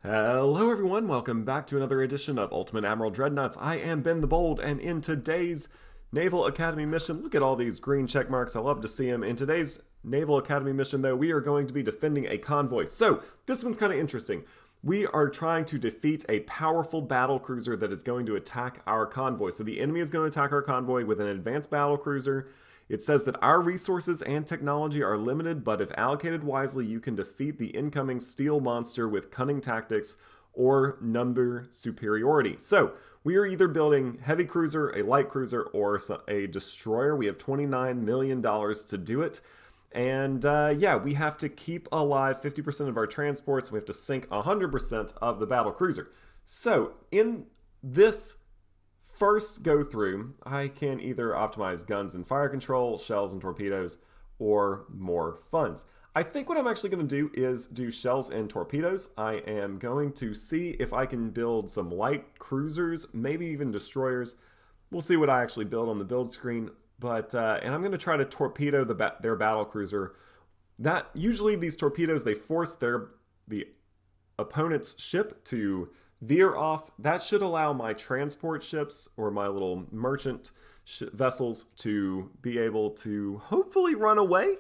Hello everyone, welcome back to another edition of Ultimate Admiral Dreadnoughts. I am Ben the Bold, and in today's Naval Academy mission, look at all these green check marks, I love to see them. In today's Naval Academy mission though, we are going to be defending a convoy. So, this one's kind of interesting. We are trying to defeat a powerful battle cruiser that is going to attack our convoy. So the enemy is going to attack our convoy with an advanced battle cruiser. It says that our resources and technology are limited, but if allocated wisely, you can defeat the incoming steel monster with cunning tactics or number superiority. So, we are either building heavy cruiser, a light cruiser, or a destroyer. We have $29 million to do it. And yeah, we have to keep alive 50% of our transports. We have to sink 100% of the battle cruiser. So, in this first go through, I can either optimize guns and fire control, shells and torpedoes, or more funds. I think what I'm actually going to do is do shells and torpedoes. I am going to see if I can build some light cruisers, maybe even destroyers. We'll see what I actually build on the build screen. But and I'm going to try to torpedo their battle cruiser. That usually these torpedoes, they force the opponent's ship to veer off. That should allow my transport ships or my little merchant vessels to be able to hopefully run away.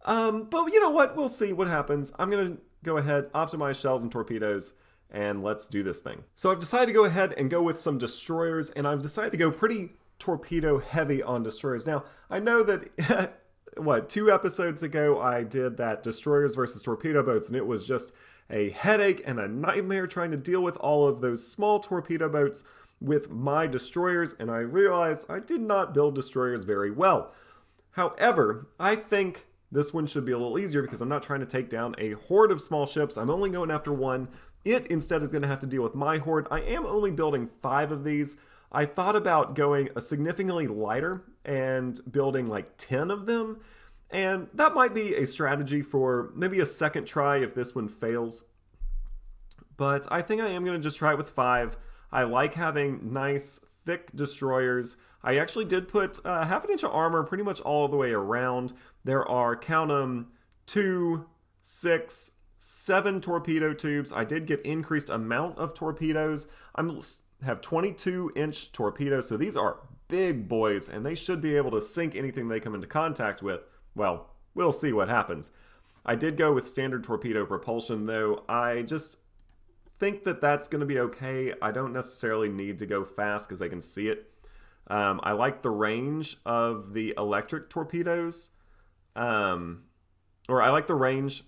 But you know what? We'll see what happens. I'm going to go ahead, optimize shells and torpedoes, and let's do this thing. So I've decided to go ahead and go with some destroyers, and I've decided to go pretty torpedo heavy on destroyers. Now, I know that, what, 2 episodes ago I did that destroyers versus torpedo boats, and it was just a headache and a nightmare trying to deal with all of those small torpedo boats with my destroyers, and I realized I did not build destroyers very well. However, I think this one should be a little easier because I'm not trying to take down a horde of small ships. I'm only going after one. It instead is going to have to deal with my horde. I am only building 5 of these. I thought about going a significantly lighter and building like 10 of them. And that might be a strategy for maybe a second try if this one fails. But I think I am going to just try it with 5. I like having nice, thick destroyers. I actually did put half an inch of armor pretty much all the way around. There are, count them, 2, 6, 7 torpedo tubes. I did get increased amount of torpedoes. I have 22-inch torpedoes, so these are big boys, and they should be able to sink anything they come into contact with. Well, we'll see what happens. I did go with standard torpedo propulsion, though. I just think that that's going to be okay. I don't necessarily need to go fast because I can see it. I like the range of the electric torpedoes. Or I like the range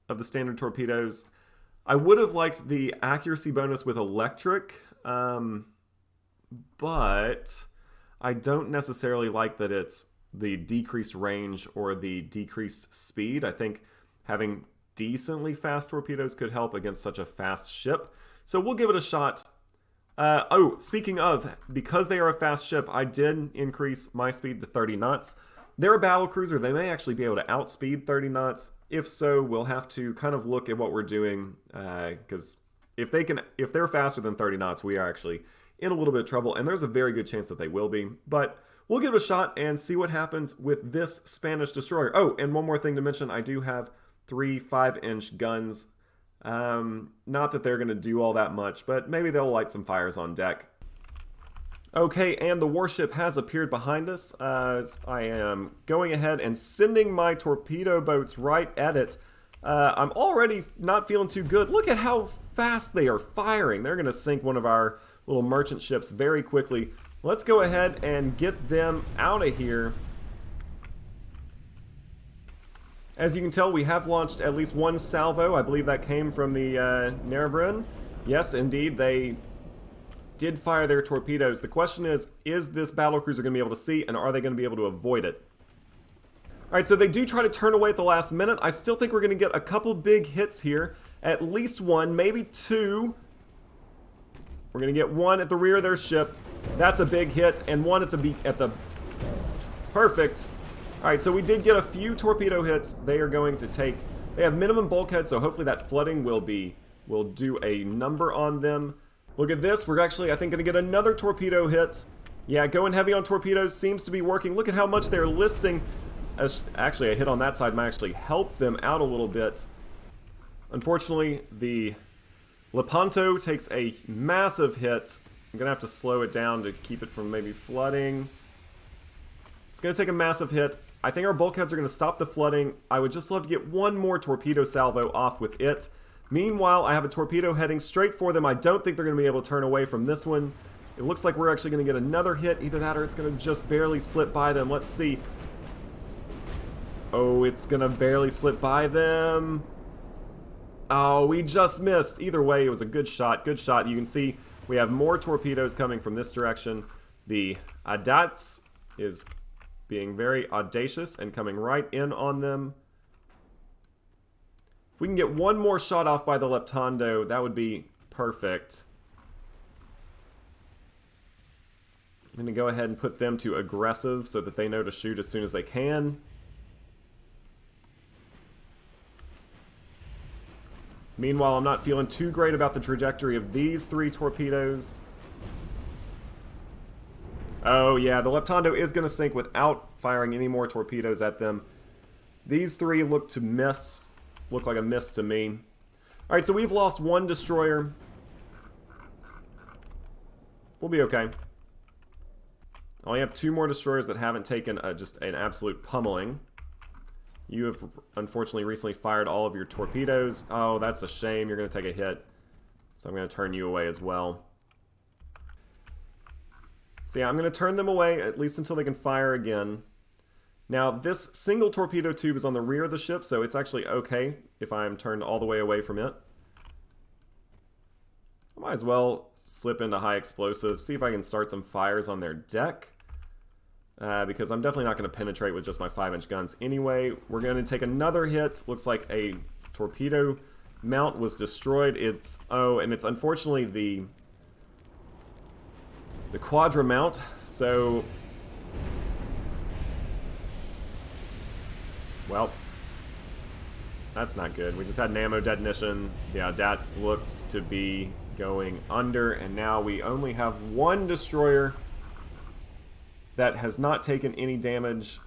of the standard torpedoes. I would have liked the accuracy bonus with electric, but I don't necessarily like that it's the decreased range or the decreased speed. I think having decently fast torpedoes could help against such a fast ship. So we'll give it a shot. Oh, speaking of, because they are a fast ship, I did increase my speed to 30 knots. They're a battle cruiser. They may actually be able to outspeed 30 knots. If so, we'll have to kind of look at what we're doing, because if they're faster than 30 knots, we are actually in a little bit of trouble, and there's a very good chance that they will be. But we'll give it a shot and see what happens with this Spanish destroyer. Oh, and one more thing to mention, I do have 3 5-inch guns. Not that they're going to do all that much, but maybe they'll light some fires on deck. Okay, and the warship has appeared behind us. I am going ahead and sending my torpedo boats right at it. I'm already not feeling too good. Look at how fast they are firing. They're going to sink one of our little merchant ships very quickly. Let's go ahead and get them out of here. As you can tell, we have launched at least 1 salvo. I believe that came from the Nervrun. Yes, indeed, they did fire their torpedoes. The question is this battlecruiser going to be able to see, and are they going to be able to avoid it? Alright, so they do try to turn away at the last minute. I still think we're going to get a couple big hits here. At least 1, maybe 2. We're going to get 1 at the rear of their ship. That's a big hit, and 1 at the perfect. Alright, so we did get a few torpedo hits. They are going to take... They have minimum bulkhead, so hopefully that flooding will do a number on them. Look at this. We're actually, I think, going to get another torpedo hit. Yeah, going heavy on torpedoes seems to be working. Look at how much they're listing. Actually, a hit on that side might actually help them out a little bit. Unfortunately, the Lepanto takes a massive hit. I'm going to have to slow it down to keep it from maybe flooding. It's going to take a massive hit. I think our bulkheads are going to stop the flooding. I would just love to get one more torpedo salvo off with it. Meanwhile, I have a torpedo heading straight for them. I don't think they're going to be able to turn away from this one. It looks like we're actually going to get another hit. Either that or it's going to just barely slip by them. Let's see. Oh, it's going to barely slip by them. Oh, we just missed. Either way, it was a good shot. Good shot. You can see we have more torpedoes coming from this direction. The Admiral is being very audacious and coming right in on them. If we can get one more shot off by the Leptando, that would be perfect. I'm going to go ahead and put them to aggressive so that they know to shoot as soon as they can. Meanwhile, I'm not feeling too great about the trajectory of these 3 torpedoes. Oh yeah, the Leptando is going to sink without firing any more torpedoes at them. These 3 look like a miss to me. Alright, so we've lost 1 destroyer. We'll be okay. I only have 2 more destroyers that haven't taken just an absolute pummeling. You have unfortunately recently fired all of your torpedoes. Oh, that's a shame. You're going to take a hit. So I'm going to turn you away as well. So yeah, I'm going to turn them away at least until they can fire again. Now, this single torpedo tube is on the rear of the ship, so it's actually okay if I'm turned all the way away from it. I might as well slip into high explosive, see if I can start some fires on their deck. Because I'm definitely not going to penetrate with just my 5-inch guns anyway. We're going to take another hit. Looks like a torpedo mount was destroyed. And it's unfortunately the quadra mount. So, well, that's not good. We just had an ammo detonation. Yeah, that looks to be going under, and now we only have 1 destroyer that has not taken any damage.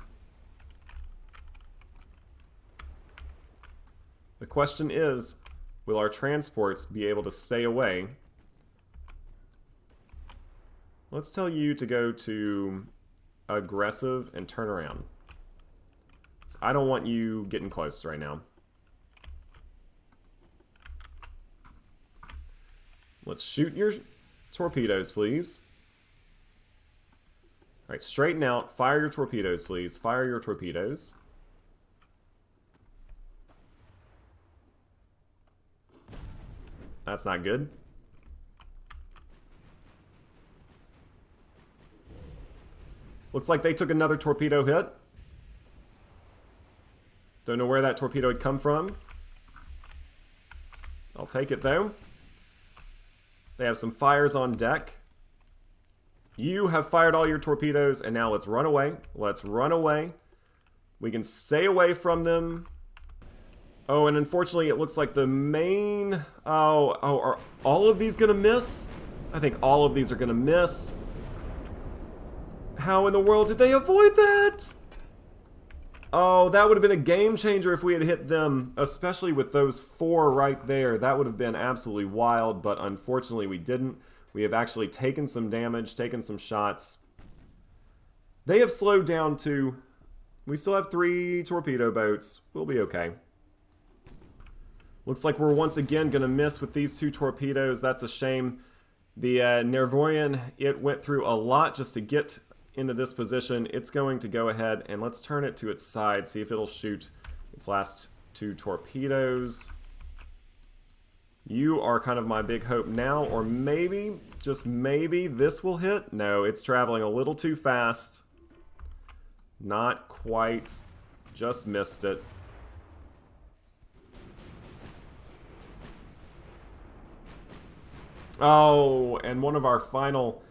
The question is, will our transports be able to stay away? Let's tell you to go to aggressive and turn around. So I don't want you getting close right now. Let's shoot your torpedoes, please. Alright, straighten out. Fire your torpedoes, please. Fire your torpedoes. That's not good. Looks like they took another torpedo hit. Don't know where that torpedo had come from. I'll take it, though. They have some fires on deck. You have fired all your torpedoes, and now let's run away. Let's run away. We can stay away from them. Oh, and unfortunately, it looks like the main... Oh, are all of these going to miss? I think all of these are going to miss. How in the world did they avoid that? Oh, that would have been a game changer if we had hit them, especially with those 4 right there. That would have been absolutely wild, but unfortunately we didn't. We have actually taken some damage, taken some shots. They have slowed down too. We still have 3 torpedo boats. We'll be okay. Looks like we're once again going to miss with these 2 torpedoes. That's a shame. The Nervorian, it went through a lot just to get into this position. It's going to go ahead and let's turn it to its side, see if it'll shoot its last 2 torpedoes. You are kind of my big hope now, or maybe, just maybe, this will hit. No, it's traveling a little too fast. Not quite. Just missed it. Oh, and one of our final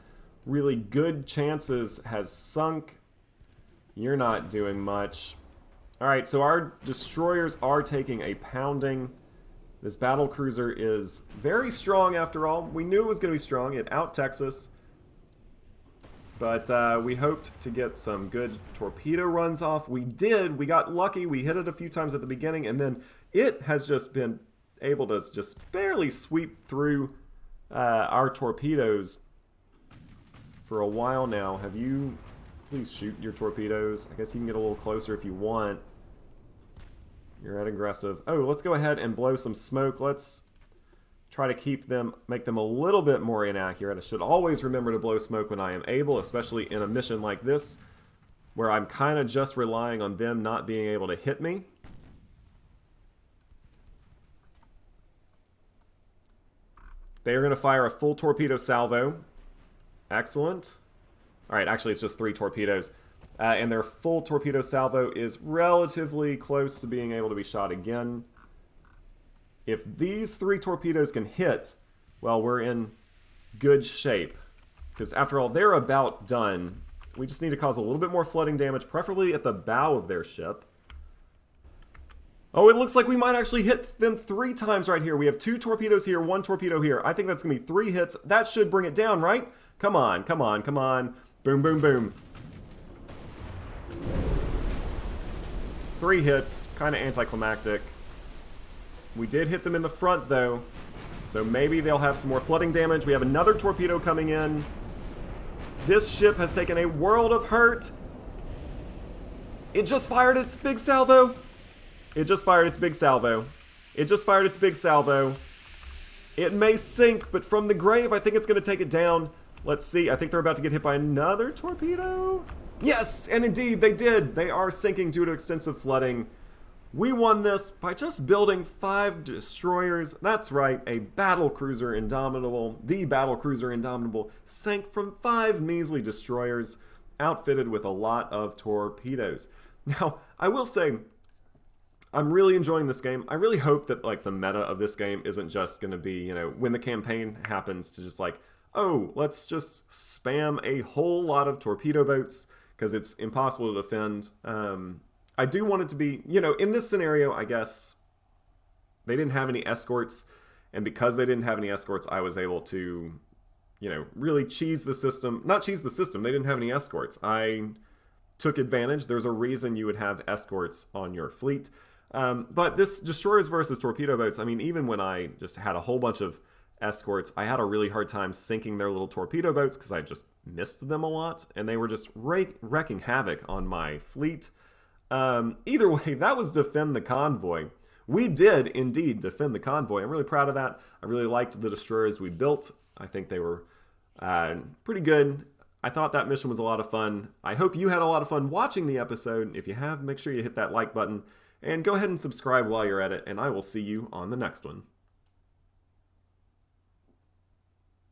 really good chances has sunk. You're not doing much. Alright, so our destroyers are taking a pounding. This battle cruiser is very strong after all. We knew it was going to be strong. It out-techs us. But we hoped to get some good torpedo runs off. We did. We got lucky. We hit it a few times at the beginning, and then it has just been able to just barely sweep through our torpedoes for a while now. Have you... Please shoot your torpedoes. I guess you can get a little closer if you want. You're at aggressive. Oh, let's go ahead and blow some smoke. Let's try to keep them, make them a little bit more inaccurate. I should always remember to blow smoke when I am able, especially in a mission like this, where I'm kind of just relying on them not being able to hit me. They are going to fire a full torpedo salvo. Excellent. Alright, actually it's just 3 torpedoes. And their full torpedo salvo is relatively close to being able to be shot again. If these 3 torpedoes can hit, well, we're in good shape. Because after all, they're about done. We just need to cause a little bit more flooding damage, preferably at the bow of their ship. Oh, it looks like we might actually hit them 3 times right here. We have 2 torpedoes here, 1 torpedo here. I think that's going to be 3 hits. That should bring it down, right? Come on, come on, come on. Boom, boom, boom. 3 hits, kind of anticlimactic. We did hit them in the front, though, so maybe they'll have some more flooding damage. We have another torpedo coming in. This ship has taken a world of hurt. It just fired its big salvo. It just fired its big salvo. It just fired its big salvo. It may sink, but from the grave, I think it's going to take it down. Let's see. I think they're about to get hit by another torpedo. Yes, and indeed, they did. They are sinking due to extensive flooding. We won this by just building 5 destroyers. That's right, a battlecruiser Indomitable, the battlecruiser Indomitable, sank from 5 measly destroyers, outfitted with a lot of torpedoes. Now, I will say, I'm really enjoying this game. I really hope that like the meta of this game isn't just going to be, you know, when the campaign happens to just like, oh, let's just spam a whole lot of torpedo boats, because it's impossible to defend. I do want it to be, you know, in this scenario, I guess, they didn't have any escorts, and because they didn't have any escorts, I was able to, you know, really cheese the system. Not cheese the system, they didn't have any escorts. I took advantage. There's a reason you would have escorts on your fleet. But this destroyers versus torpedo boats, I mean, even when I just had a whole bunch of escorts, I had a really hard time sinking their little torpedo boats because I just missed them a lot, and they were just wreaking havoc on my fleet. Either way, that was defend the convoy. We did indeed defend the convoy. I'm really proud of that. I really liked the destroyers we built. I think they were pretty good. I thought that mission was a lot of fun. I hope you had a lot of fun watching the episode. If you have, make sure you hit that like button and go ahead and subscribe while you're at it, and I will see you on the next one.